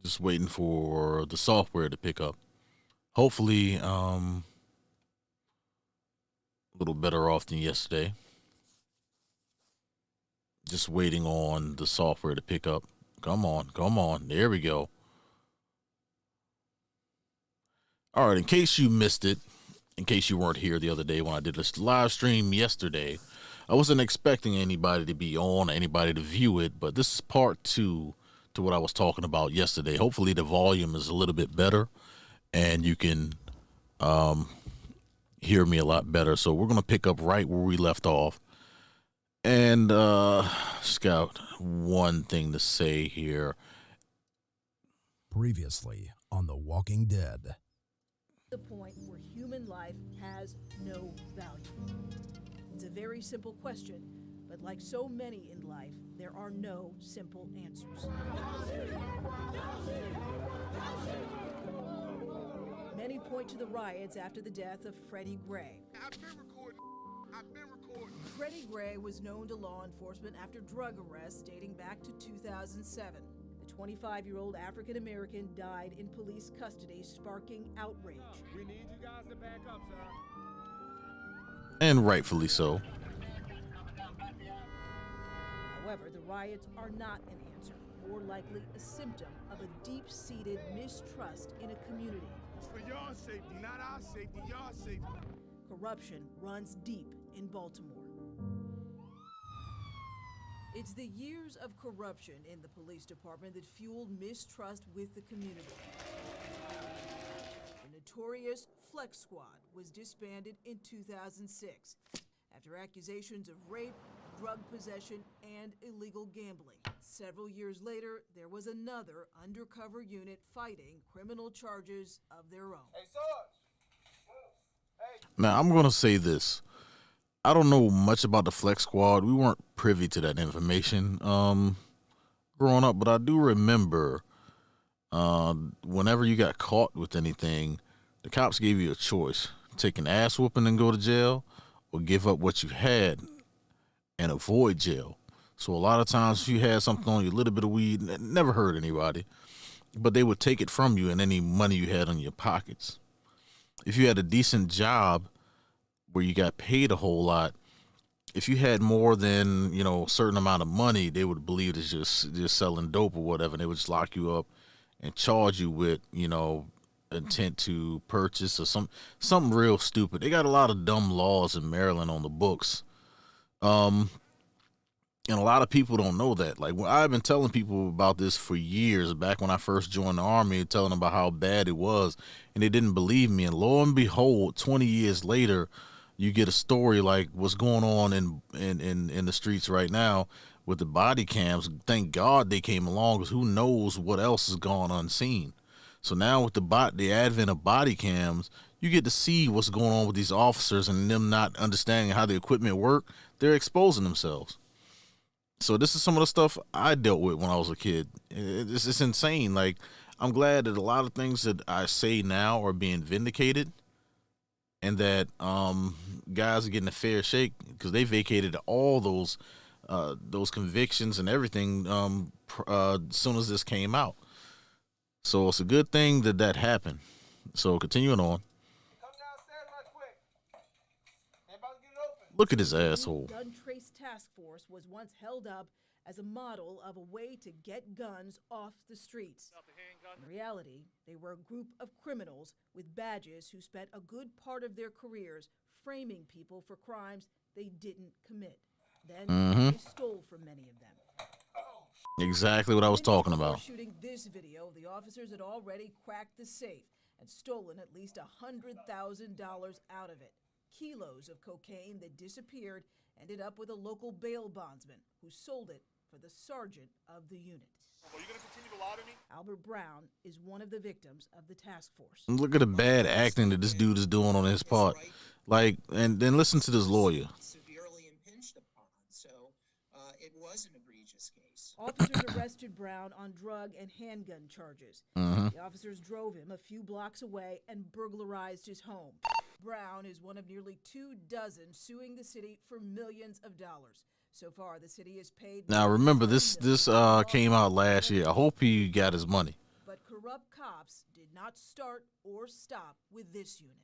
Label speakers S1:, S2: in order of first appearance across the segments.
S1: Just waiting for the software to pick up. Hopefully, a little better off than yesterday. Just waiting on the software to pick up. Come on, come on. There we go. All right, in case you missed it, in case you weren't here the other day when I did this live stream yesterday, I wasn't expecting anybody to be on, anybody to view it, but this is part two to what I was talking about yesterday. Hopefully the volume is a little bit better and you can hear me a lot better. So we're going to pick up right where we left off. And just got one thing to say here.
S2: Previously on The Walking Dead.
S3: The point where human life has no value. It's a very simple question, but like so many in life, there are no simple answers. Many point to the riots after the death of Freddie Gray.
S4: I've been recording.
S3: Freddie Gray was known to law enforcement after drug arrests dating back to 2007. The 25-year-old African-American died in police custody, sparking outrage.
S4: We need you guys to back up, sir.
S1: And rightfully so.
S3: However, the riots are not an answer, more likely a symptom of a deep-seated mistrust in a community.
S4: It's for your safety, not our safety, your safety.
S3: Corruption runs deep in Baltimore. It's the years of corruption in the police department that fueled mistrust with the community. The notorious Flex Squad was disbanded in 2006 after accusations of rape, drug possession, and illegal gambling. Several years later, there was another undercover unit fighting criminal charges of their own.
S4: Hey, Sarge!
S1: Now, I'm going to say this. I don't know much about the Flex Squad. We weren't privy to that information growing up, but I do remember whenever you got caught with anything, the cops gave you a choice. Take an ass whooping and go to jail, or give up what you had and avoid jail. So a lot of times if you had something on you, a little bit of weed, it never hurt anybody, but they would take it from you and any money you had in your pockets. If you had a decent job where you got paid a whole lot, if you had more than, a certain amount of money, they would believe it's just selling dope or whatever. And they would just lock you up and charge you with, intent to purchase or something real stupid. They got a lot of dumb laws in Maryland on the books. And a lot of people don't know that. Like, I've been telling people about this for years, back when I first joined the Army, telling them about how bad it was, and they didn't believe me. And lo and behold, 20 years later, you get a story like what's going on in the streets right now with the body cams. Thank God they came along, because who knows what else has gone unseen. So now with the advent of body cams, you get to see what's going on with these officers, and them not understanding how the equipment work. They're exposing themselves. So this is some of the stuff I dealt with when I was a kid. It's insane. Like, I'm glad that a lot of things that I say now are being vindicated, and that guys are getting a fair shake, because they vacated all those convictions and everything as soon as this came out. So it's a good thing that happened. So continuing on.
S4: Come downstairs right quick. They're about to get it open.
S1: Look at his asshole.
S3: Gun Trace Task Force was once held up as a model of a way to get guns off the streets. In reality, they were a group of criminals with badges who spent a good part of their careers framing people for crimes they didn't commit. Then they stole from many of them.
S1: Exactly what I was talking about.
S3: Before shooting this video, the officers had already cracked the safe and stolen at least $100,000 out of it. Kilos of cocaine that disappeared ended up with a local bail bondsman who sold it for the sergeant of the unit.
S4: Are you going to continue to lie to me?
S3: Albert Brown is one of the victims of the task force.
S1: Look at the bad acting that this dude is doing on his part. Like, and then listen to this lawyer.
S5: Severely impinged upon, so it was an egregious case.
S3: Officers arrested Brown on drug and handgun charges. The officers drove him a few blocks away and burglarized his home. Brown is one of nearly 24 suing the city for millions of dollars. So far, the city has paid.
S1: Now remember, this came out last year. I hope he got his money.
S3: But corrupt cops did not start or stop with this unit.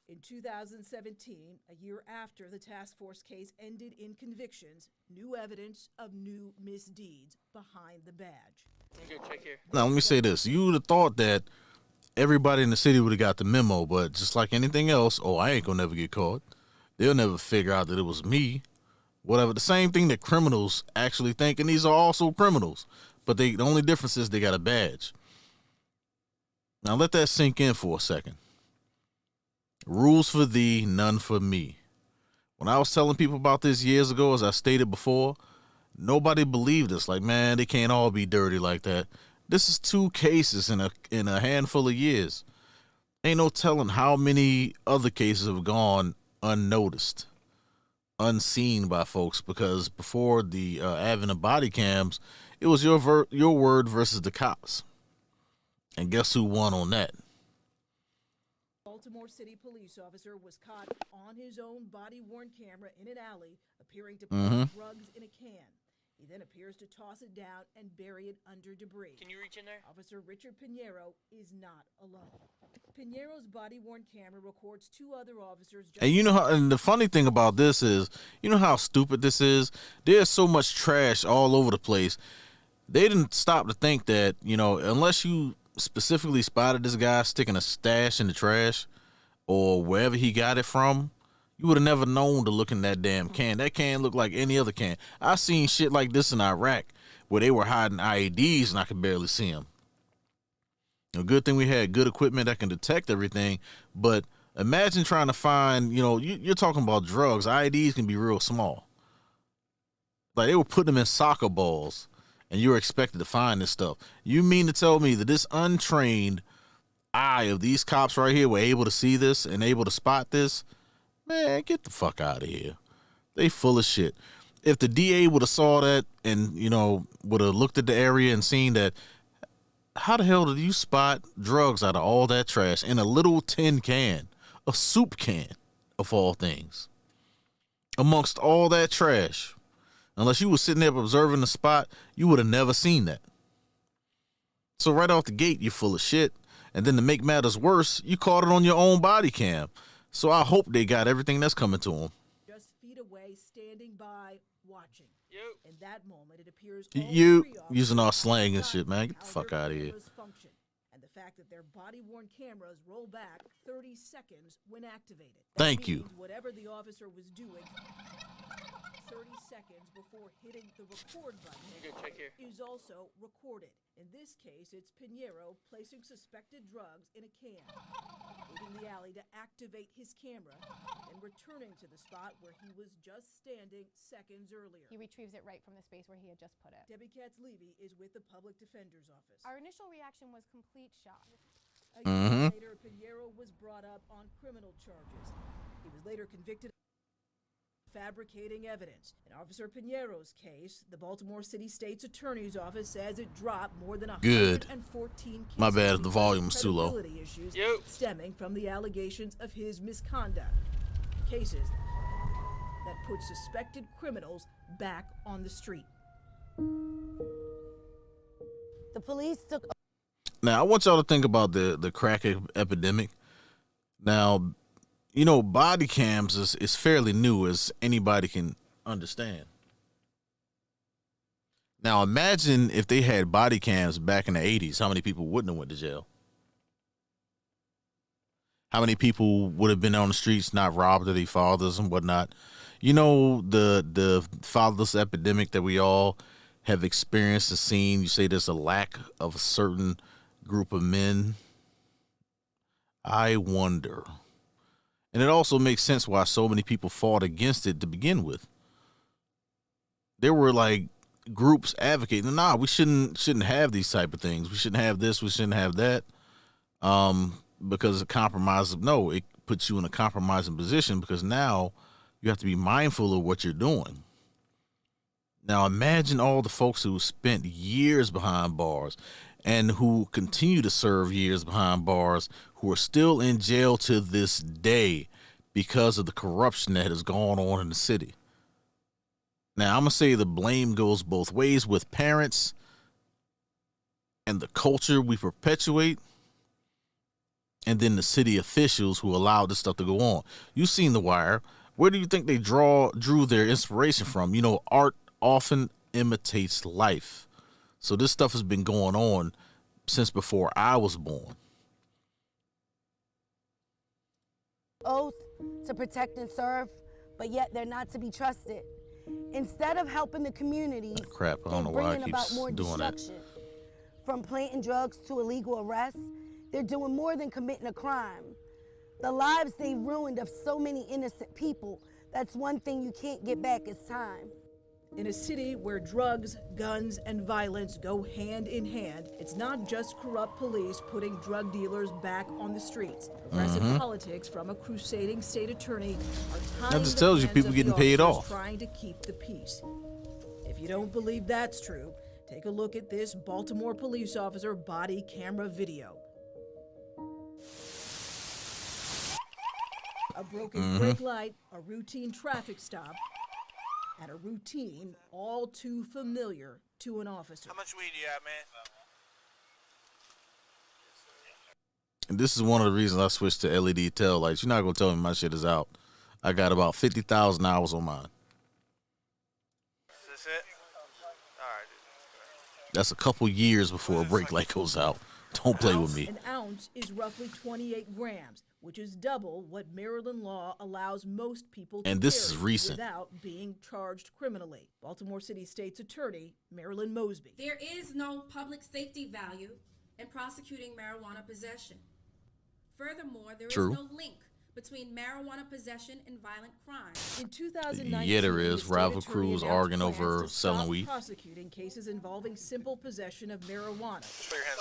S3: In 2017, a year after the task force case ended in convictions, new evidence of new misdeeds behind the badge.
S4: Check here.
S1: Now let me say this: you would have thought that everybody in the city would have got the memo, but just like anything else, I ain't gonna never get caught. They'll never figure out that it was me. Whatever. The same thing that criminals actually think, and these are also criminals. But the only difference is they got a badge. Now let that sink in for a second. Rules for thee, none for me. When I was telling people about this years ago, as I stated before, nobody believed us. Like, man, they can't all be dirty like that. This is 2 cases in a handful of years. Ain't no telling how many other cases have gone unnoticed, unseen by folks, because before the advent of body cams, it was your word versus the cops. And guess who won on that?
S3: Baltimore City police officer was caught on his own body-worn camera in an alley, appearing to put drugs in a can. He then appears to toss it down and bury it under debris.
S4: Can you reach in there?
S3: Officer Richard Pinheiro is not alone. Pinheiro's body-worn camera records 2 other officers.
S1: And the funny thing about this is, you know how stupid this is? There's so much trash all over the place. They didn't stop to think that, unless you specifically spotted this guy sticking a stash in the trash or wherever he got it from, you would have never known to look in that damn can. That can looked like any other can. I seen shit like this in Iraq where they were hiding IEDs and I could barely see them. A good thing we had good equipment that can detect everything, but imagine trying to find, you're talking about drugs. IEDs can be real small. Like they were putting them in soccer balls and you were expected to find this stuff. You mean to tell me that this untrained eye of these cops right here were able to see this and able to spot this? Man, get the fuck out of here. They full of shit. If the DA would have saw that and, would have looked at the area and seen that, how the hell did you spot drugs out of all that trash in a little tin can, a soup can of all things, amongst all that trash? Unless you were sitting there observing the spot, you would have never seen that. So right off the gate, you're full of shit. And then to make matters worse, you caught it on your own body cam. So I hope they got everything that's coming to them.
S3: Just feet away, standing by, watching. In that moment, it appears
S1: you using our slang and shit, man. Get the fuck out of here.
S3: And the fact that their body-worn cameras roll back 30 seconds when activated.
S1: Thank you.
S3: Whatever the officer was doing 30 seconds before hitting the record button is also recorded. In this case, it's Pinheiro placing suspected drugs in a can, leaving the alley to activate his camera, and returning to the spot where he was just standing seconds earlier.
S6: He retrieves it right from the space where he had just put it.
S3: Debbie Katz-Levy is with the Public Defender's Office.
S6: Our initial reaction was complete shock.
S3: A year later, Pinheiro was brought up on criminal charges. He was later convicted of fabricating evidence. In Officer Pinheiro's case, the Baltimore City State's Attorney's Office says it dropped more than 114 cases.
S1: My bad, the volume's too low.
S3: Issues stemming from the allegations of his misconduct. Cases that put suspected criminals back on the street.
S7: The police took.
S1: Now, I want y'all to think about the crack epidemic. Now, body cams is fairly new, as anybody can understand. Now, imagine if they had body cams back in the 80s, how many people wouldn't have went to jail? How many people would have been on the streets, not robbed of their fathers and whatnot? The fatherless epidemic that we all have experienced and seen. You say there's a lack of a certain group of men. I wonder. And it also makes sense why so many people fought against it to begin with. There were like groups advocating, we shouldn't have these type of things. We shouldn't have this. We shouldn't have that. Because it compromises. No, it puts you in a compromising position because now you have to be mindful of what you're doing. Now imagine all the folks who spent years behind bars and who continue to serve years behind bars, who are still in jail to this day. because of the corruption that has gone on in the city. Now, I'm going to say the blame goes both ways with parents and the culture we perpetuate, and then the city officials who allowed this stuff to go on. You've seen The Wire. Where do you think they drew their inspiration from? You know, art often imitates life. So this stuff has been going on since before I was born.
S7: Oath to protect and serve, but yet they're not to be trusted. Instead of helping the communities,
S1: Crap, I don't know why I keep doing that.
S7: From planting drugs to illegal arrests, they're doing more than committing a crime. The lives they ruined of so many innocent people, that's one thing you can't get back is time.
S3: In a city where drugs, guns, and violence go hand in hand, it's not just corrupt police putting drug dealers back on the streets. Progressive politics from a crusading state attorney are tying
S1: That just tells you people getting paid off.
S3: Trying to keep the peace. If you don't believe that's true, take a look at this Baltimore police officer body camera video. A broken brake light, a routine traffic stop, and a routine all too familiar to an officer.
S4: How much weed you got, man?
S1: And this is one of the reasons I switched to LED tail lights. You're not going to tell me my shit is out. I got about 50,000 hours on mine.
S4: Is this it? All right.
S1: That's a couple years before a brake light goes out. Don't play with me.
S3: An ounce is roughly 28 grams, which is double what Maryland law allows most people to
S1: And this is
S3: carry
S1: recent.
S3: without being charged criminally. Baltimore City State's Attorney Marilyn Mosby.
S8: There is no public safety value in prosecuting marijuana possession. Furthermore, there is no link between marijuana possession and violent crime.
S3: In 2019,
S1: Yeah, there is.
S3: the state
S1: Rival
S3: attorney
S1: crews
S3: announced
S1: arguing
S3: plans
S1: over
S3: to
S1: selling
S3: stop
S1: weed.
S3: prosecuting cases involving simple possession of marijuana.
S4: Just put your hands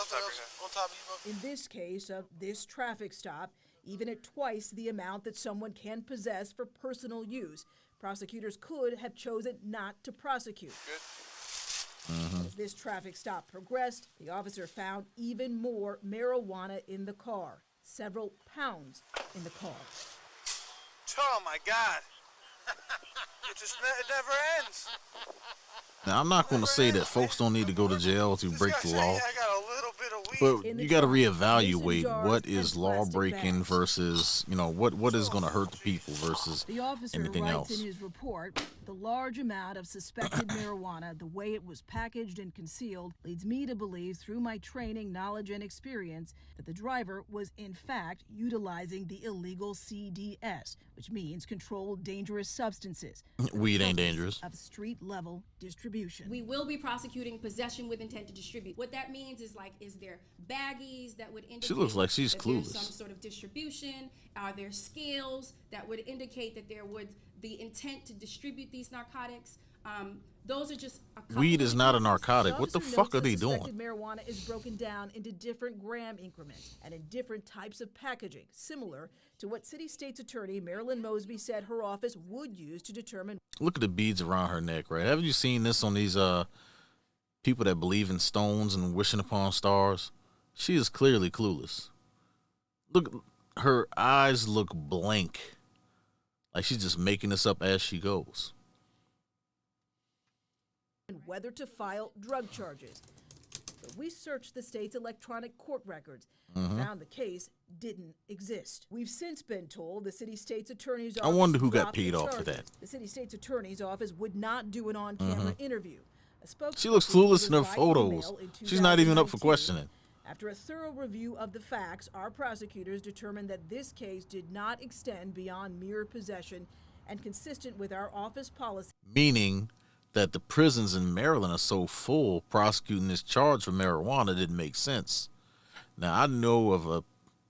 S4: on top of you.
S3: In this case of this traffic stop, even at twice the amount that someone can possess for personal use, prosecutors could have chosen not to prosecute. As this traffic stop progressed, the officer found even more marijuana in the car, several pounds in the car.
S4: Oh my God! It never ends.
S1: Now, I'm not going to say that folks don't need to go to jail to break the law,
S4: I got a little bit of weed.
S1: but you got to reevaluate what is law breaking versus, you know, what is going to hurt the people versus
S3: The officer
S1: anything
S3: writes
S1: else.
S3: in his report, the large amount of suspected marijuana, the way it was packaged and concealed, leads me to believe through my training, knowledge, and experience that the driver was in fact utilizing the illegal CDS, which means controlled dangerous substances.
S1: Weed ain't dangerous.
S3: Of street-level distribution.
S8: We will be prosecuting possession with intent to distribute. What that means is, like, is there baggies that would indicate
S1: looks like she's
S8: that there's
S1: clueless.
S8: some sort of distribution? Are there scales that would indicate that there would the intent to distribute these narcotics? Those are just a couple
S1: Weed
S8: of
S1: is not a
S8: examples.
S1: narcotic. What the
S3: officer
S1: fuck
S3: notes
S1: are they
S3: that suspected
S1: doing?
S3: Marijuana is broken down into different gram increments and in different types of packaging, similar to what City State's Attorney Marilyn Mosby said her office would use to determine.
S1: Look at the beads around her neck, right? Haven't you seen this on these people that believe in stones and wishing upon stars? She is clearly clueless. Look, her eyes look blank, like she's just making this up as she goes.
S3: Whether to file drug charges. But we searched the state's electronic court records and found the case didn't exist. We've since been told the city state's attorney's office.
S1: I wonder who got
S3: dropped the
S1: paid off for
S3: charges.
S1: that.
S3: The city state's attorney's office would not do an on-camera interview. A
S1: She looks
S3: spokesperson
S1: clueless in her
S3: was by
S1: photos.
S3: email in
S1: She's not even up for
S3: 2019.
S1: questioning.
S3: After a thorough review of the facts, our prosecutors determined that this case did not extend beyond mere possession and consistent with our office policy.
S1: Meaning that the prisons in Maryland are so full, prosecuting this charge for marijuana didn't make sense. Now, I know of a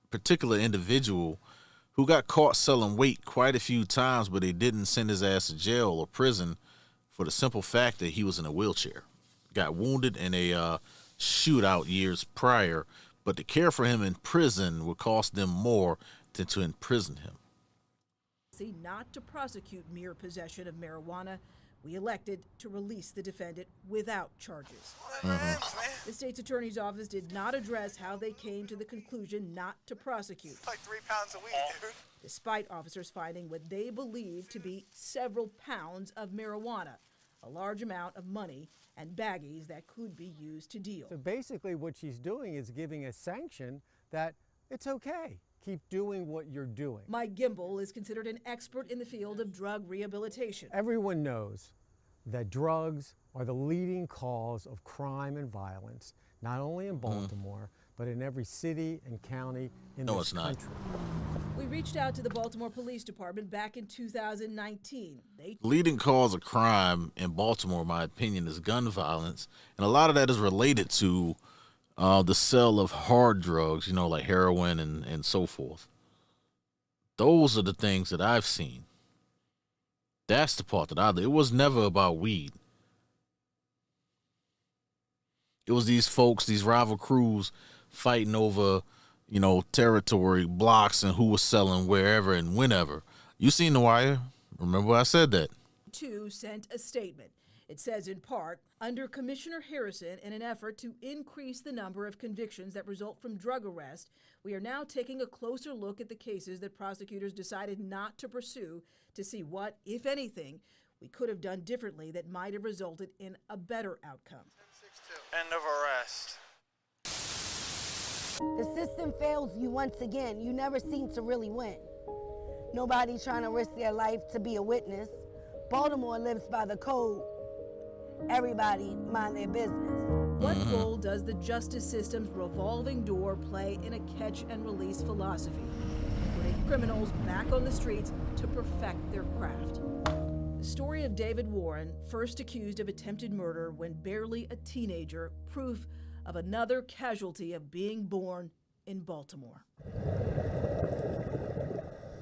S1: particular individual who got caught selling weight quite a few times, but they didn't send his ass to jail or prison for the simple fact that he was in a wheelchair. Got wounded in a shootout years prior, but to care for him in prison would cost them more than to imprison him.
S3: Not to prosecute mere possession of marijuana, we elected to release the defendant without charges. The state's attorney's office did not address how they came to the conclusion not to prosecute.
S4: Like 3 pounds of weed, dude.
S3: despite officers finding what they believe to be several pounds of marijuana, a large amount of money, and baggies that could be used to deal.
S9: So basically what she's doing is giving a sanction that it's okay. Keep doing what you're doing.
S3: Mike Gimbel is considered an expert in the field of drug rehabilitation.
S9: Everyone knows that drugs are the leading cause of crime and violence, not only in Baltimore, but in every city and county in this country.
S3: We reached out to the Baltimore Police Department back in 2019.
S1: Leading cause of crime in Baltimore, in my opinion, is gun violence. And a lot of that is related to the sale of hard drugs, you know, like heroin and so forth. Those are the things that I've seen. That's the part that it was never about weed. It was these folks, these rival crews fighting over, you know, territory, blocks, and who was selling wherever and whenever. You seen The Wire? Remember I said that.
S3: Two sent a statement. It says in part, under Commissioner Harrison, in an effort to increase the number of convictions that result from drug arrest, we are now taking a closer look at the cases that prosecutors decided not to pursue to see what, if anything, we could have done differently that might have resulted in a better outcome.
S4: End of arrest.
S7: The system fails you once again. You never seem to really win. Nobody's trying to risk their life to be a witness. Baltimore lives by the code. Everybody mind their business.
S3: What role does the justice system's revolving door play in a catch and release philosophy, putting criminals back on the streets to perfect their craft? The story of David Warren, first accused of attempted murder when barely a teenager, proof of another casualty of being born in Baltimore.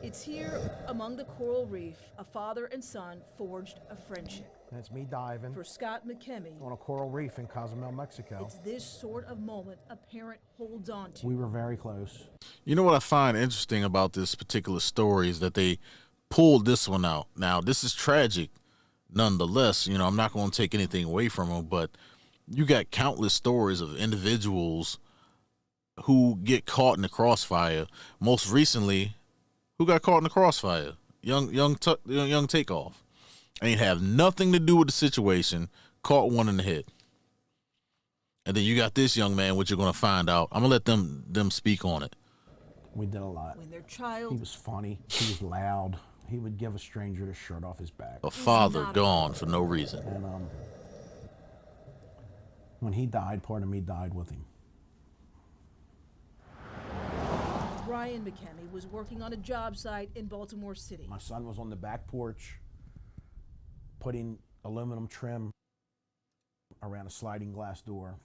S3: It's here among the coral reef, a father and son forged a friendship.
S10: That's me diving
S3: For Scott McKemmy,
S10: on a coral reef in Cozumel, Mexico.
S3: it's this sort of moment a parent holds on to.
S10: We were very close.
S1: You know what I find interesting about this particular story is that they pulled this one out. Now, this is tragic nonetheless. You know, I'm not going to take anything away from them, but you got countless stories of individuals who get caught in the crossfire. Most recently, who got caught in the crossfire? Young Takeoff. Ain't have nothing to do with the situation. Caught one in the head. And then you got this young man, which you're going to find out. I'm going to let them speak on it.
S10: We did a lot.
S3: When their child
S10: He was funny. He was loud. He would give a stranger the shirt off his back.
S1: A father gone for no reason.
S10: And when he died, part of me died with him.
S3: Brian McKemmy was working on a job site in Baltimore City.
S10: My son was on the back porch putting aluminum trim around a sliding glass door.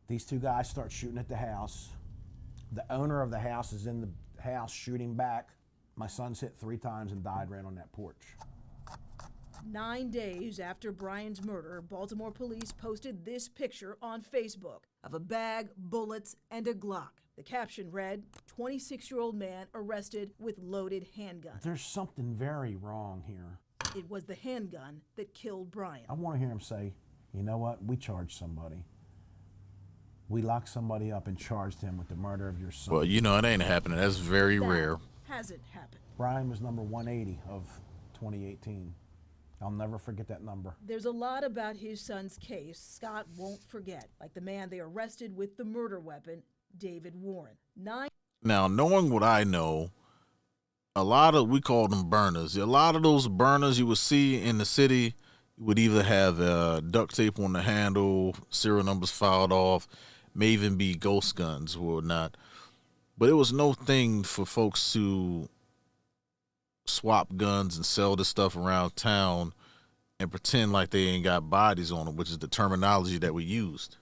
S10: These two guys start shooting at the house. The owner of the house is in the house shooting back. My son's hit 3 times and died right on that porch.
S3: 9 days after Brian's murder, Baltimore police posted this picture on Facebook of a bag, bullets, and a Glock. The caption read, 26-year-old man arrested with loaded handgun.
S10: There's something very wrong here.
S3: It was the handgun that killed Brian.
S10: I want to hear him say, you know what, we charged somebody. We locked somebody up and charged him with the murder of your son.
S1: Well, you know, it ain't happening. That's very rare.
S3: Hasn't happened.
S10: Brian was number 180 of 2018. I'll never forget that number.
S3: There's a lot about his son's case Scott won't forget, like the man they arrested with the murder weapon, David Warren.
S1: Now, knowing what I know, we call them burners. A lot of those burners you would see in the city would either have duct tape on the handle, serial numbers filed off, may even be ghost guns or whatnot. But it was no thing for folks to swap guns and sell this stuff around town and pretend like they ain't got bodies on them, which is the terminology that we used.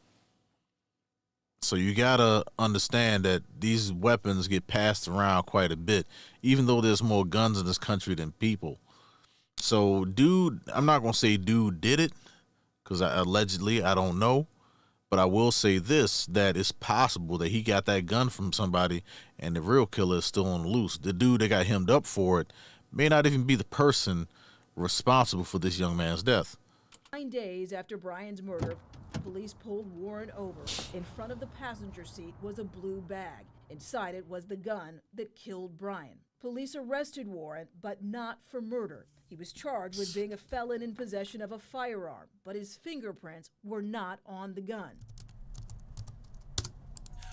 S1: So you gotta understand that these weapons get passed around quite a bit, even though there's more guns in this country than people. So dude, I'm not gonna say dude did it, because allegedly, I don't know. But I will say this, that it's possible that he got that gun from somebody and the real killer is still on the loose. The dude that got hemmed up for it may not even be the person responsible for this young man's death.
S3: 9 days after Brian's murder, police pulled Warren over. In front of the passenger seat was a blue bag. Inside it was the gun that killed Brian. Police arrested Warren, but not for murder. He was charged with being a felon in possession of a firearm, but his fingerprints were not on the gun.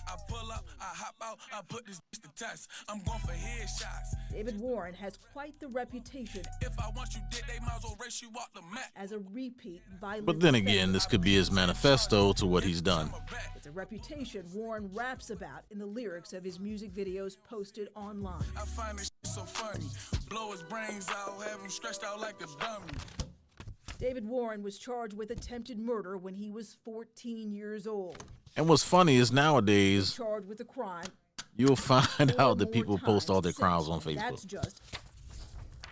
S11: I pull up, I hop out, I put this bitch to test. I'm going for headshots.
S3: David Warren has quite the reputation
S11: If I want you dead, they might as well race you off the map.
S3: as a repeat violent
S1: But then
S3: offender.
S1: again, this could be his manifesto to what he's done.
S3: It's a reputation Warren raps about in the lyrics of his music videos posted online.
S11: I find this shit so funny. Blow his brains out, have him stretched out like a dummy.
S3: David Warren was charged with attempted murder when he was 14 years old.
S1: And what's funny is nowadays
S3: Charged with a crime.
S1: you'll find
S3: 4
S1: out that
S3: more
S1: people post all their
S3: times
S1: crimes on
S3: since. That's
S1: Facebook.
S3: just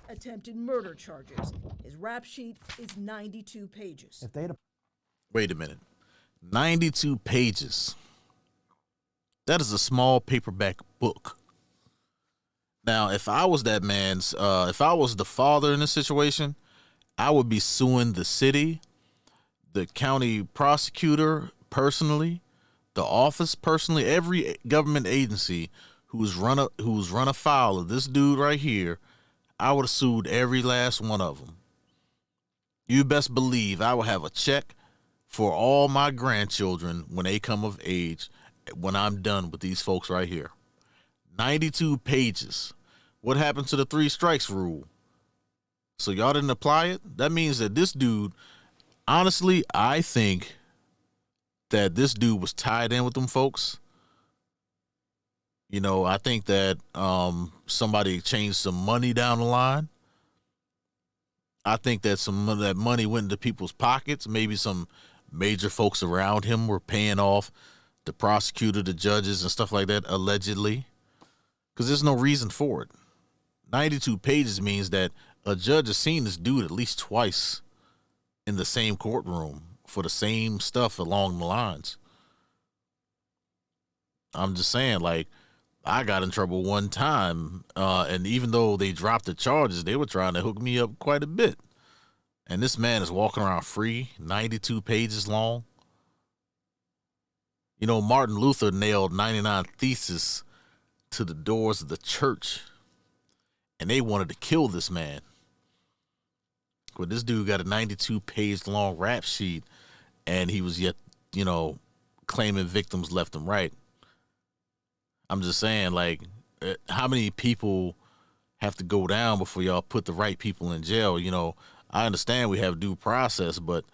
S3: attempted murder charges. His rap sheet is 92 pages.
S10: If they'd have
S1: Wait a minute. 92 pages. That is a small paperback book. Now, if I was that man's, if I was the father in this situation, I would be suing the city, the county prosecutor personally, the office personally, every government agency who's run afoul of this dude right here. I would have sued every last one of them. You best believe I will have a check for all my grandchildren when they come of age, when I'm done with these folks right here. 92 pages. What happened to the 3 strikes rule? So y'all didn't apply it? That means that this dude, honestly, I think that this dude was tied in with them folks. You know, I think that somebody changed some money down the line. I think that some of that money went into people's pockets. Maybe some major folks around him were paying off the prosecutor, the judges, and stuff like that, allegedly. Because there's no reason for it. 92 pages means that a judge has seen this dude at least twice in the same courtroom for the same stuff along the lines. I'm just saying, like, I got in trouble one time, and even though they dropped the charges, they were trying to hook me up quite a bit. And this man is walking around free, 92 pages long. You know, Martin Luther nailed 99 theses to the doors of the church, and they wanted to kill this man. But this dude got a 92-page long rap sheet, and he was yet, you know, claiming victims left and right. I'm just saying, like, how many people have to go down before y'all put the right people in jail? You know, I understand we have due process, but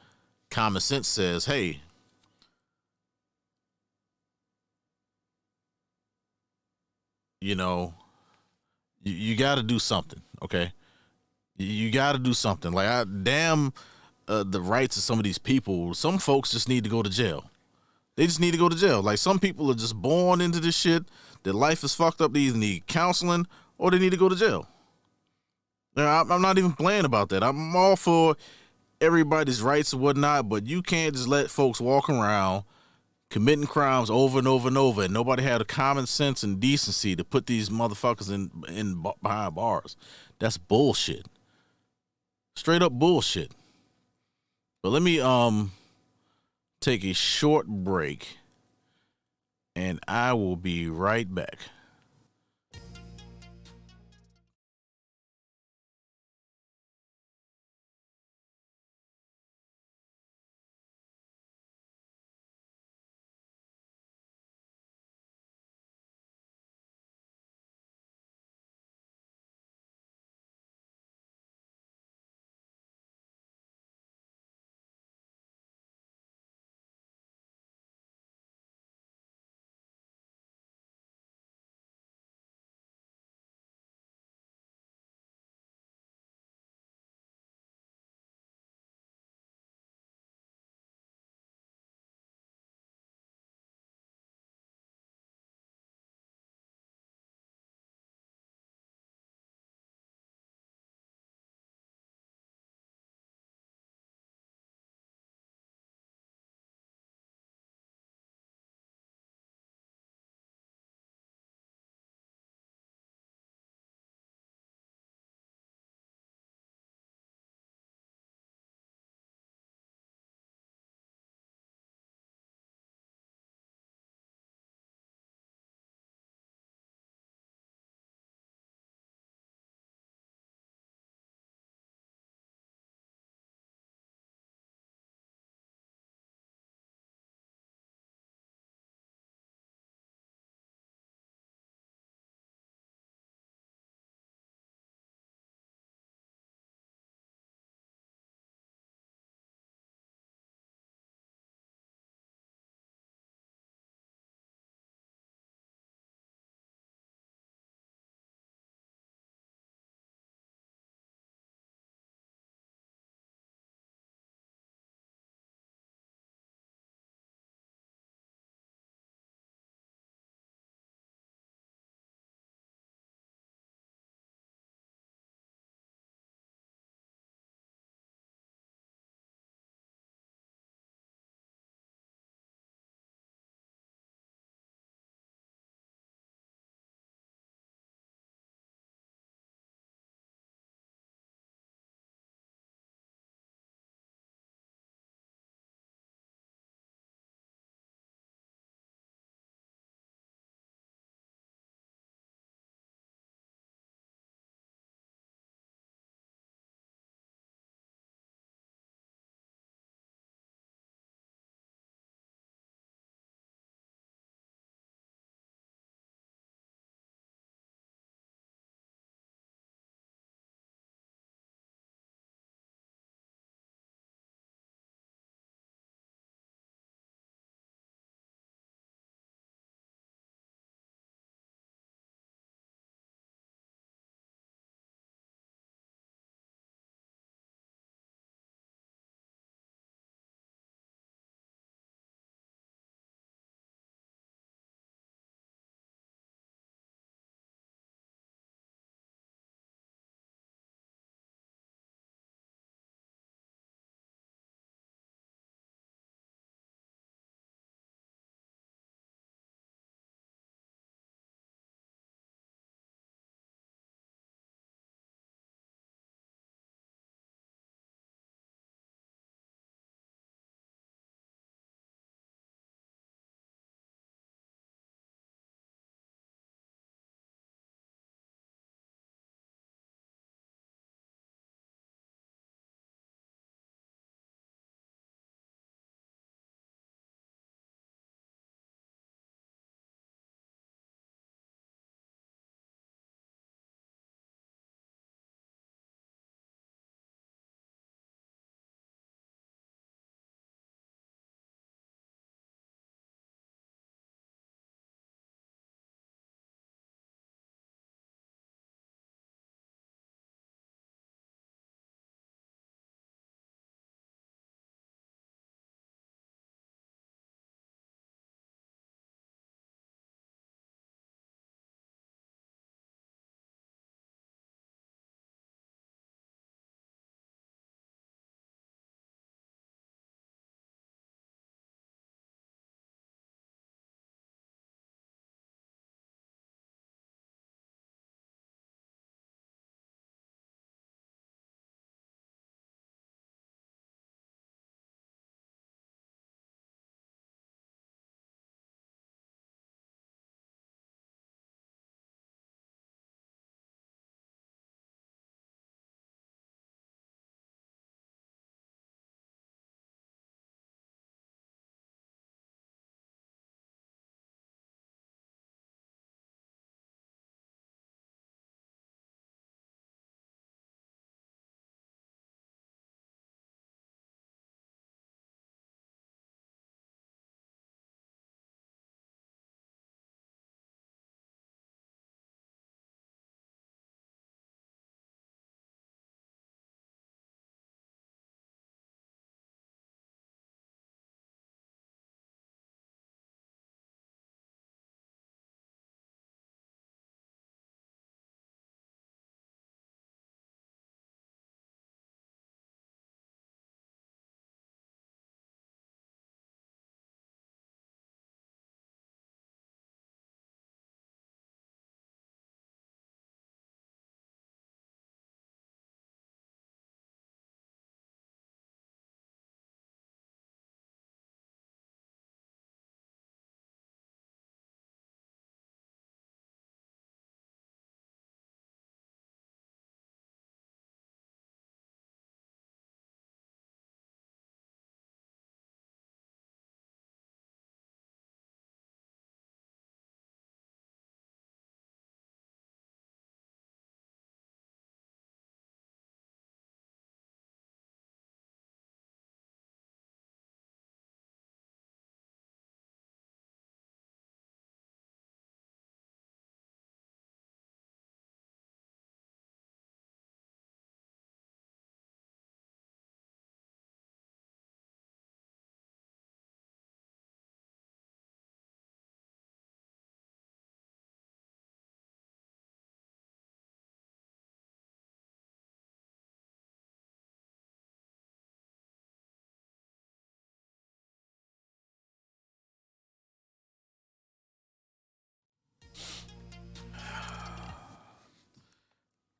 S1: common sense says, hey, you know, you got to do something, okay? You got to do something. Like, the rights of some of these people. Some folks just need to go to jail. They just need to go to jail. Like, some people are just born into this shit. Their life is fucked up. They either need counseling or they need to go to jail. Now, I'm not even playing about that. I'm all for everybody's rights and whatnot, but you can't just let folks walk around committing crimes over and over and over, and nobody had the common sense and decency to put these motherfuckers in behind bars. That's bullshit. Straight up bullshit. But let me take a short break, and I will be right back.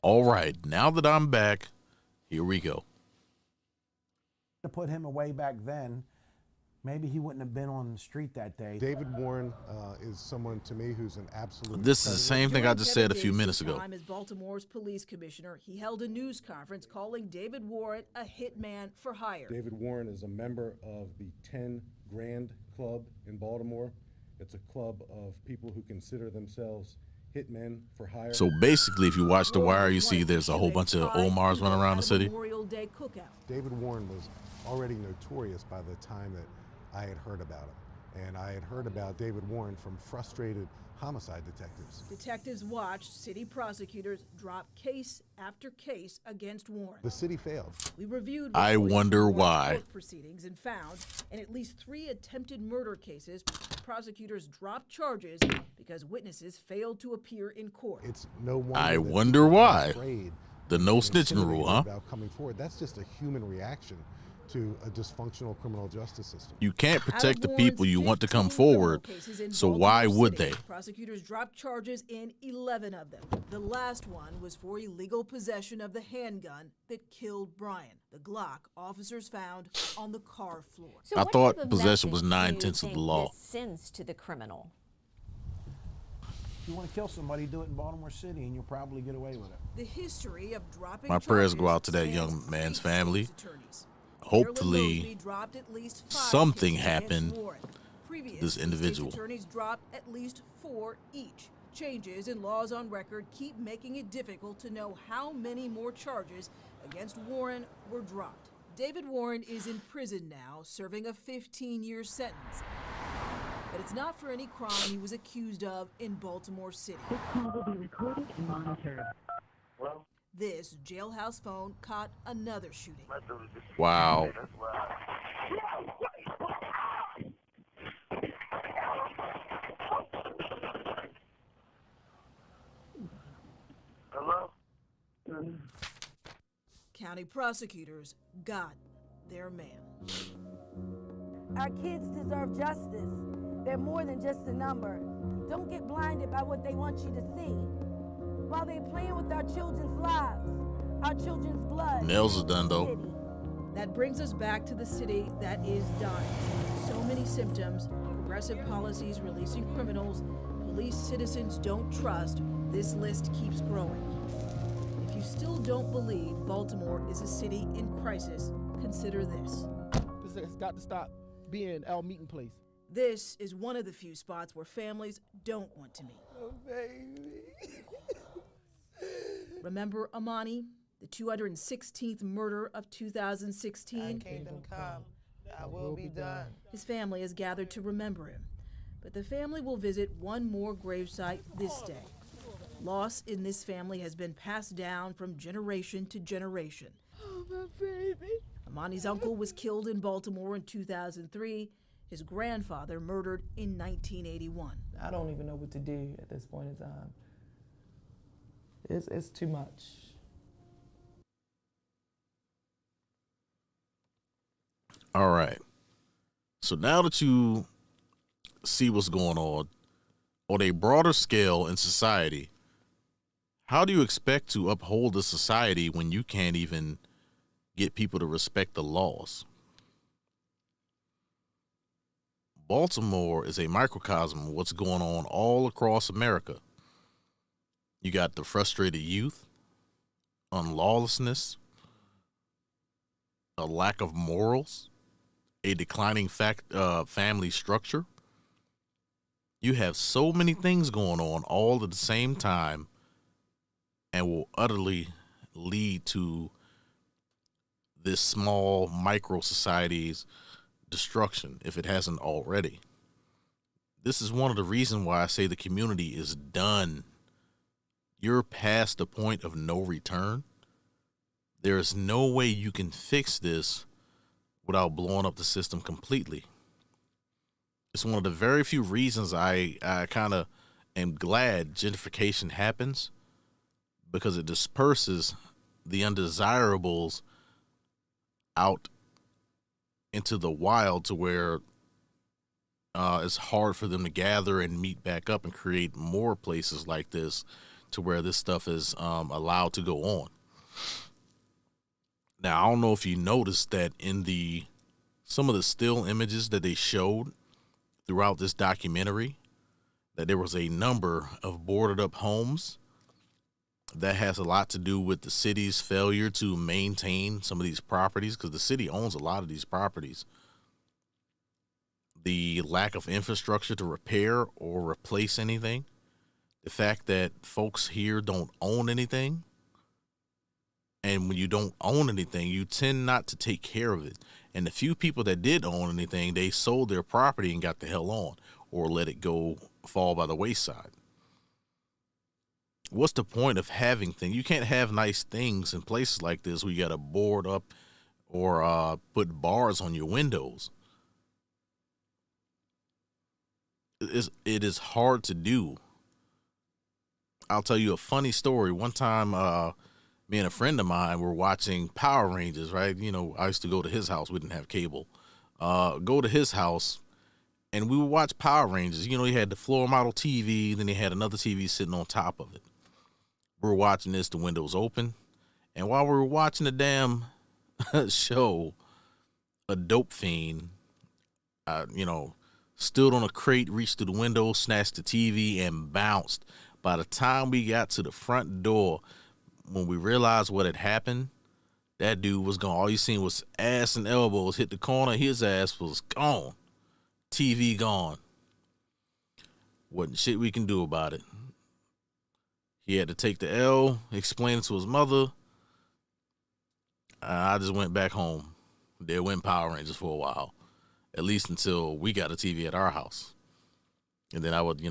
S1: All right, now that I'm back, here we go.
S10: To put him away back then, maybe he wouldn't have been on the street that day.
S12: David Warren is someone to me who's an absolute.
S1: This is the same thing I just said a few minutes ago.
S3: As Baltimore's police commissioner, he held a news conference calling David Warren a hitman for hire.
S12: David Warren is a member of the 10 Grand Club in Baltimore. It's a club of people who consider themselves hitmen for hire.
S1: So basically, if you watch The Wire, you see there's a whole bunch of Omars running around the city.
S3: Memorial Day cookout.
S12: David Warren was already notorious by the time that I had heard about him. And I had heard about David Warren from frustrated homicide detectives.
S3: Detectives watched city prosecutors drop case after case against Warren.
S12: The city failed.
S3: We reviewed
S1: I wonder
S3: Warren's
S1: why.
S3: court proceedings and found in at least 3 attempted murder cases, prosecutors dropped charges because witnesses failed to appear in court.
S12: It's no wonder
S1: I
S12: that
S1: wonder
S12: people are
S1: why.
S12: afraid
S1: The no
S12: and
S1: snitching rule, huh?
S12: about coming forward. That's just a human reaction to a dysfunctional criminal justice system.
S1: You can't protect the people you want to come forward, so why would they?
S3: Prosecutors dropped charges in 11 of them. The last one was for illegal possession of the handgun that killed Brian. The Glock officers found on the car floor.
S13: So
S1: I
S13: what
S1: thought
S13: type of
S1: possession was
S13: message do you
S1: 9/10 of the
S13: think
S1: law.
S13: this sends to the criminal?
S10: If you want to kill somebody, do it in Baltimore City, and you'll probably get away with it.
S3: The history of dropping
S1: My prayers go
S3: charges
S1: out to that
S3: spans
S1: young man's
S3: 3
S1: family.
S3: state's attorneys.
S1: Hopefully,
S3: Marilyn Mosby dropped at least 5
S1: something
S3: cases against
S1: happened
S3: Warren. Previous
S1: this
S3: state's
S1: individual.
S3: attorneys dropped at least 4 each. Changes in laws on record keep making it difficult to know how many more charges against Warren were dropped. David Warren is in prison now, serving a 15-year sentence. But it's not for any crime he was accused of in Baltimore City.
S14: This call will be recorded and monitored.
S3: This jailhouse phone caught another shooting.
S1: Wow.
S4: Hello?
S3: County prosecutors got their man.
S7: Our kids deserve justice. They're more than just a number. Don't get blinded by what they want you to see. While they're playing with our children's lives, our children's blood.
S1: Nails is done, though.
S3: That brings us back to the city that is dying. So many symptoms, progressive policies releasing criminals, police citizens don't trust. This list keeps growing. If you still don't believe Baltimore is a city in crisis, consider this.
S15: This has got to stop being our meeting place.
S3: This is one of the few spots where families don't want to meet.
S15: Oh, baby.
S3: Remember Amani, the 216th murder of 2016?
S4: Kingdom come, thy will be done.
S3: His family has gathered to remember him, but the family will visit one more gravesite this day. Loss in this family has been passed down from generation to generation.
S15: Oh, my baby.
S3: Amani's uncle was killed in Baltimore in 2003. His grandfather murdered in 1981.
S16: I don't even know what to do at this point in time. It's too much.
S1: All right. So now that you see what's going on a broader scale in society, how do you expect to uphold a society when you can't even get people to respect the laws? Baltimore is a microcosm of what's going on all across America. You got the frustrated youth, unlawlessness, a lack of morals, a declining family structure. You have so many things going on all at the same time and will utterly lead to this small micro society's destruction if it hasn't already. This is one of the reasons why I say the community is done. You're past the point of no return. There is no way you can fix this without blowing up the system completely. It's one of the very few reasons I kind of am glad gentrification happens, because it disperses the undesirables out into the wild to where it's hard for them to gather and meet back up and create more places like this to where this stuff is allowed to go on. Now, I don't know if you noticed that in some of the still images that they showed throughout this documentary, that there was a number of boarded up homes. That has a lot to do with the city's failure to maintain some of these properties, because the city owns a lot of these properties. The lack of infrastructure to repair or replace anything. The fact that folks here don't own anything. And when you don't own anything, you tend not to take care of it. And the few people that did own anything, they sold their property and got the hell on, or let it go fall by the wayside. What's the point of having things? You can't have nice things in places like this where you got to board up or put bars on your windows. It is hard to do. I'll tell you a funny story. One time, me and a friend of mine were watching Power Rangers, right? You know, I used to go to his house. We didn't have cable. Go to his house, and we would watch Power Rangers. You know, he had the floor model TV, then he had another TV sitting on top of it. We were watching this, the windows open, and while we were watching the damn show, a dope fiend, stood on a crate, reached through the window, snatched the TV, and bounced. By the time we got to the front door, when we realized what had happened, that dude was gone. All you seen was ass and elbows hit the corner. His ass was gone. TV gone. Wasn't shit we can do about it. He had to take the L, explain it to his mother. I just went back home. There went Power Rangers for a while, at least until we got a TV at our house. And then I would,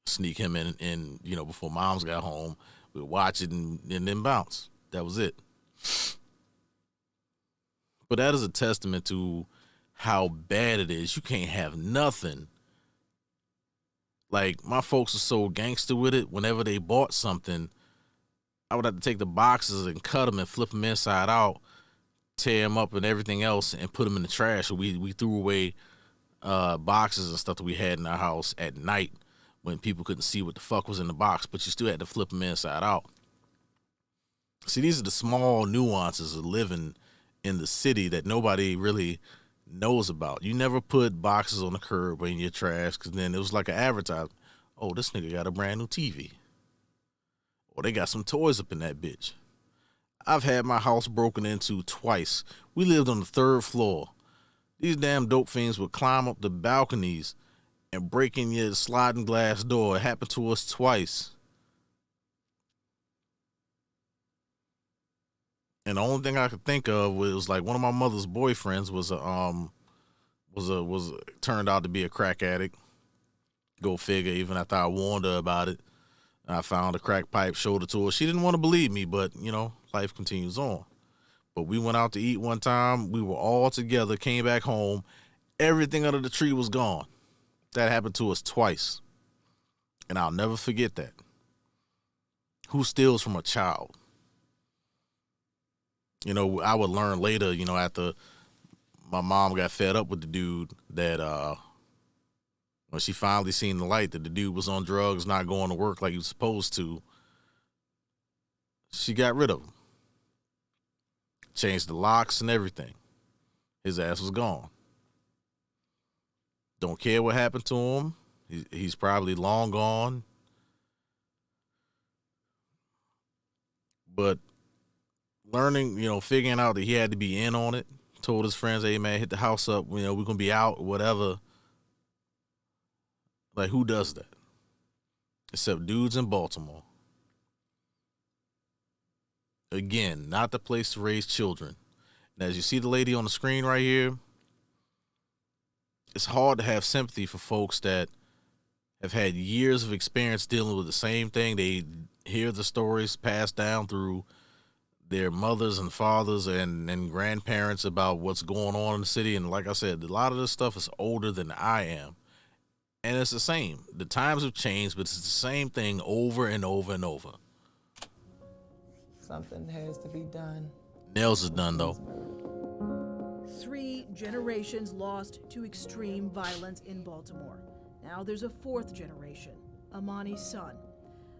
S1: sneak him in, before moms got home. We'd watch it and then bounce. That was it. But that is a testament to how bad it is. You can't have nothing. Like, my folks are so gangster with it. Whenever they bought something, I would have to take the boxes and cut them and flip them inside out, tear them up and everything else, and put them in the trash. So we threw away boxes and stuff that we had in our house at night when people couldn't see what the fuck was in the box, but you still had to flip them inside out. See, these are the small nuances of living in the city that nobody really knows about. You never put boxes on the curb or in your trash, because then it was like an advertisement. Oh, this nigga got a brand new TV. Or they got some toys up in that bitch. I've had my house broken into twice. We lived on the 3rd floor. These damn dope fiends would climb up the balconies and break in your sliding glass door. It happened to us twice. And the only thing I could think of was like one of my mother's boyfriends was turned out to be a crack addict. Go figure. Even after I warned her about it, I found a crack pipe, showed it to her. She didn't want to believe me, but life continues on. But we went out to eat one time. We were all together. Came back home. Everything under the tree was gone. That happened to us twice, and I'll never forget that. Who steals from a child? I would learn later, after my mom got fed up with the dude, that when she finally seen the light that the dude was on drugs, not going to work like he was supposed to, she got rid of him. Changed the locks and everything. His ass was gone. Don't care what happened to him. He's probably long gone. But learning, figuring out that he had to be in on it, told his friends, hey, man, hit the house up. We're going to be out, whatever. Like, who does that? Except dudes in Baltimore. Again, not the place to raise children. And as you see the lady on the screen right here, it's hard to have sympathy for folks that have had years of experience dealing with the same thing. They hear the stories passed down through their mothers and fathers and grandparents about what's going on in the city. And like I said, a lot of this stuff is older than I am. And it's the same. The times have changed, but it's the same thing over and over and over.
S16: Something has to be done.
S1: Nails is done, though.
S3: 3 generations lost to extreme violence in Baltimore. Now there's a 4th generation, Amani's son.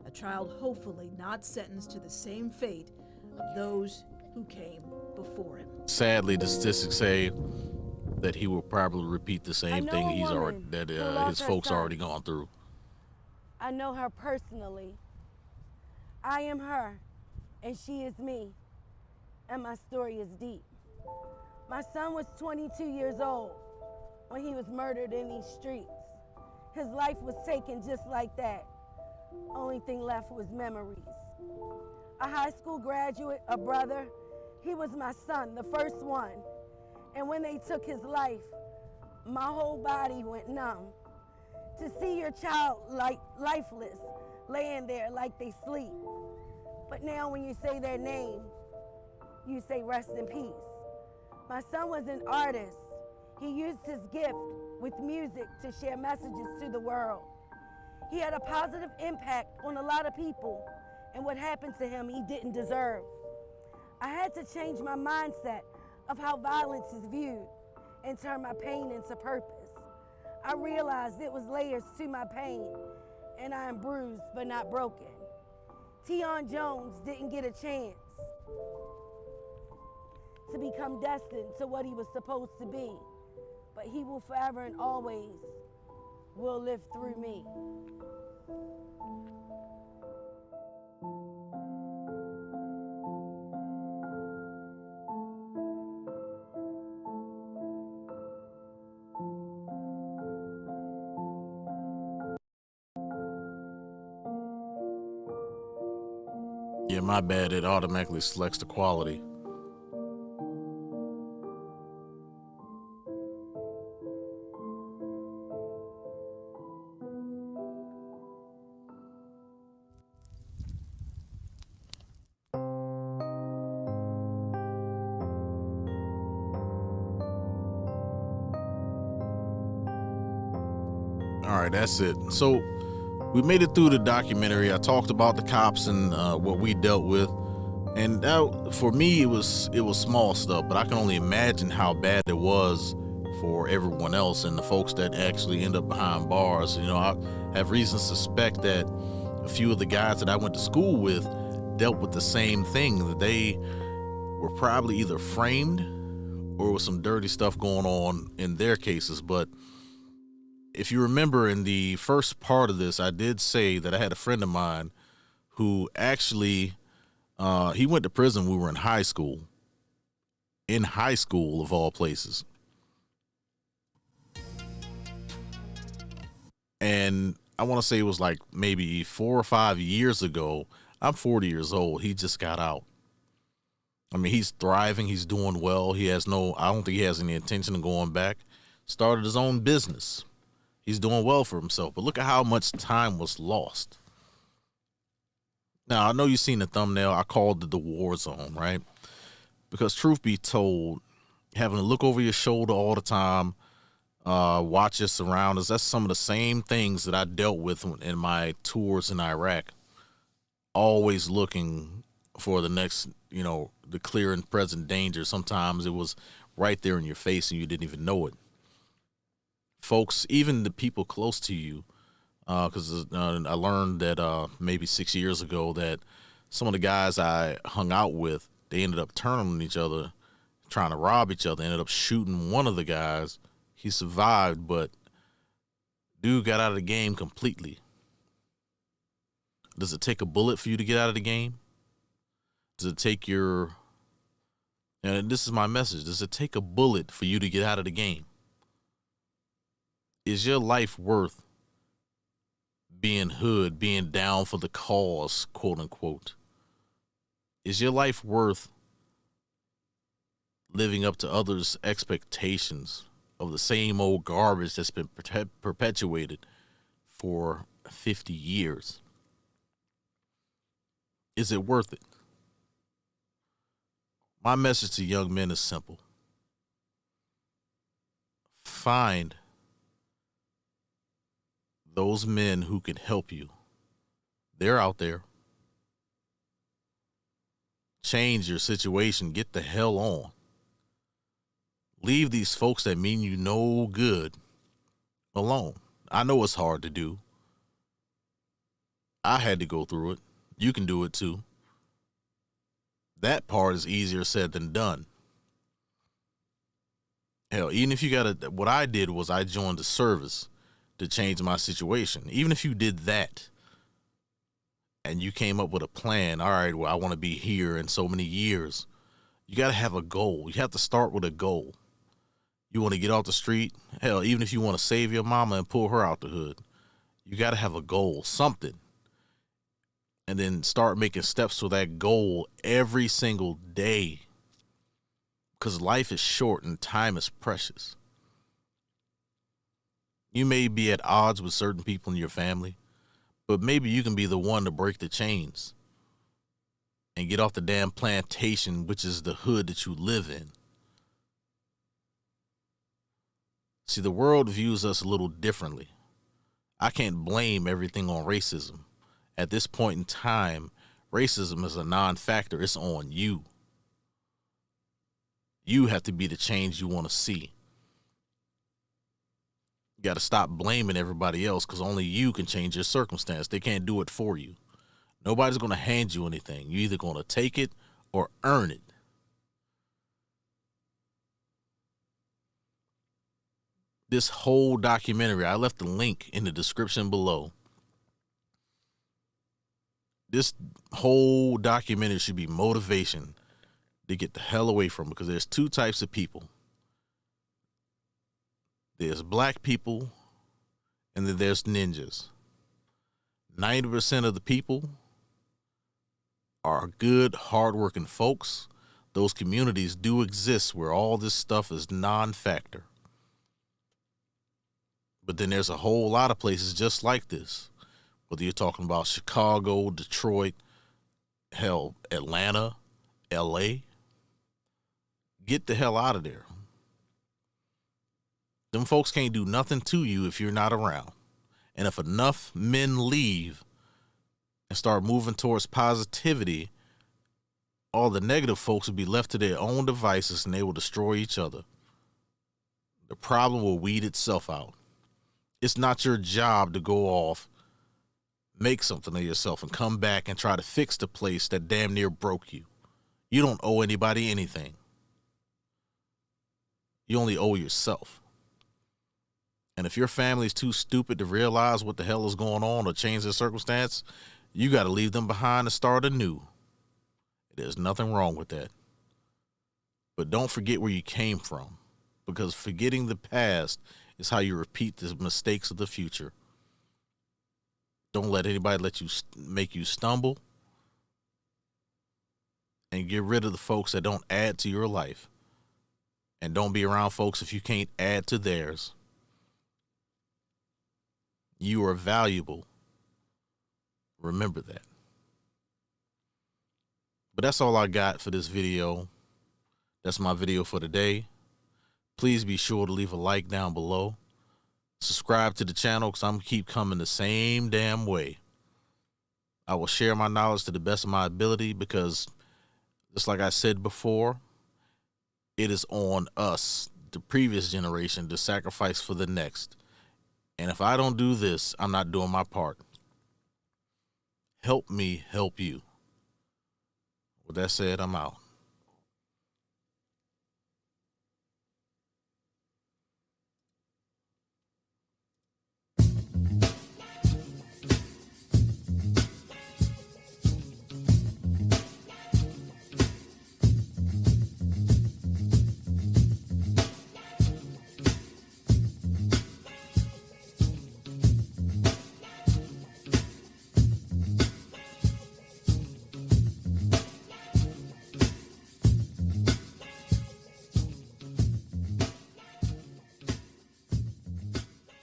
S3: a child hopefully not sentenced to the same fate of those who came before him.
S1: Sadly, the statistics say that he will probably repeat the same thing his folks already gone through.
S7: I know her personally. I am her, and she is me, and my story is deep. My son was 22 years old when he was murdered in these streets. His life was taken just like that. Only thing left was memories. A high school graduate, a brother, he was my son, the first one. And when they took his life, my whole body went numb. To see your child lifeless, laying there like they sleep. But now when you say their name, you say rest in peace. My son was an artist. He used his gift with music to share messages to the world. He had a positive impact on a lot of people, and what happened to him he didn't deserve. I had to change my mindset of how violence is viewed and turn my pain into purpose. I realized it was layers to my pain, and I am bruised but not broken. Tion Jones didn't get a chance to become destined to what he was supposed to be, but he will forever and always will live through me.
S1: Yeah, my bad. It automatically selects the quality. All right, that's it. So we made it through the documentary. I talked about the cops and what we dealt with, and that, for me, it was small stuff. But I can only imagine how bad it was for everyone else and the folks that actually end up behind bars. You know, I have reason to suspect that a few of the guys that I went to school with dealt with the same thing. That they were probably either framed or with some dirty stuff going on in their cases. But if you remember in the first part of this, I did say that I had a friend of mine who actually, he went to prison when we were in high school. In high school, of all places. And I want to say it was like maybe 4 or 5 years ago. I'm 40 years old. He just got out. I mean, he's thriving. He's doing well. I don't think he has any intention of going back. Started his own business. He's doing well for himself, but look at how much time was lost. Now, I know you've seen the thumbnail. I called it the war zone, right? Because truth be told, having to look over your shoulder all the time, watch your surroundings, that's some of the same things that I dealt with in my tours in Iraq. Always looking for the next, the clear and present danger. Sometimes it was right there in your face and you didn't even know it. Folks, even the people close to you, because I learned that maybe 6 years ago that some of the guys I hung out with, they ended up turning on each other, trying to rob each other, ended up shooting one of the guys. He survived, but dude got out of the game completely. Does it take a bullet for you to get out of the game? Does it take and this is my message, does it take a bullet for you to get out of the game? Is your life worth being hood, being down for the cause, quote unquote? Is your life worth living up to others' expectations of the same old garbage that's been perpetuated for 50 years? Is it worth it? My message to young men is simple. Find those men who can help you. They're out there. Change your situation. Get the hell on. Leave these folks that mean you no good alone. I know it's hard to do. I had to go through it. You can do it too. That part is easier said than done. Hell, even if you what I did was I joined the service to change my situation. Even if you did that and you came up with a plan, all right, well, I want to be here in so many years. You got to have a goal. You have to start with a goal. You want to get off the street? Hell, even if you want to save your mama and pull her out the hood, you got to have a goal, something. And then start making steps to that goal every single day. Because life is short and time is precious. You may be at odds with certain people in your family, but maybe you can be the one to break the chains and get off the damn plantation, which is the hood that you live in. See, the world views us a little differently. I can't blame everything on racism. At this point in time, racism is a non-factor. It's on you. You have to be the change you want to see. You got to stop blaming everybody else because only you can change your circumstance. They can't do it for you. Nobody's going to hand you anything. You're either going to take it or earn it. This whole documentary, I left the link in the description below. This whole documentary should be motivation to get the hell away from, because there's two types of people. There's black people and then there's ninjas. 90% of the people are good, hardworking folks. Those communities do exist where all this stuff is non-factor. But then there's a whole lot of places just like this. Whether you're talking about Chicago, Detroit, hell, Atlanta, LA, get the hell out of there. Them folks can't do nothing to you if you're not around. And if enough men leave and start moving towards positivity, all the negative folks will be left to their own devices and they will destroy each other. The problem will weed itself out. It's not your job to go off, make something of yourself, and come back and try to fix the place that damn near broke you. You don't owe anybody anything. You only owe yourself. And if your family's too stupid to realize what the hell is going on or change their circumstance, you got to leave them behind and start anew. There's nothing wrong with that. But don't forget where you came from, because forgetting the past is how you repeat the mistakes of the future. Don't let anybody make you stumble, and get rid of the folks that don't add to your life. And don't be around folks if you can't add to theirs. You are valuable. Remember that. But that's all I got for this video. That's my video for today. Please be sure to leave a like down below. Subscribe to the channel because I'm going to keep coming the same damn way. I will share my knowledge to the best of my ability because, just like I said before, it is on us, the previous generation, to sacrifice for the next. And if I don't do this, I'm not doing my part. Help me help you. With that said, I'm out.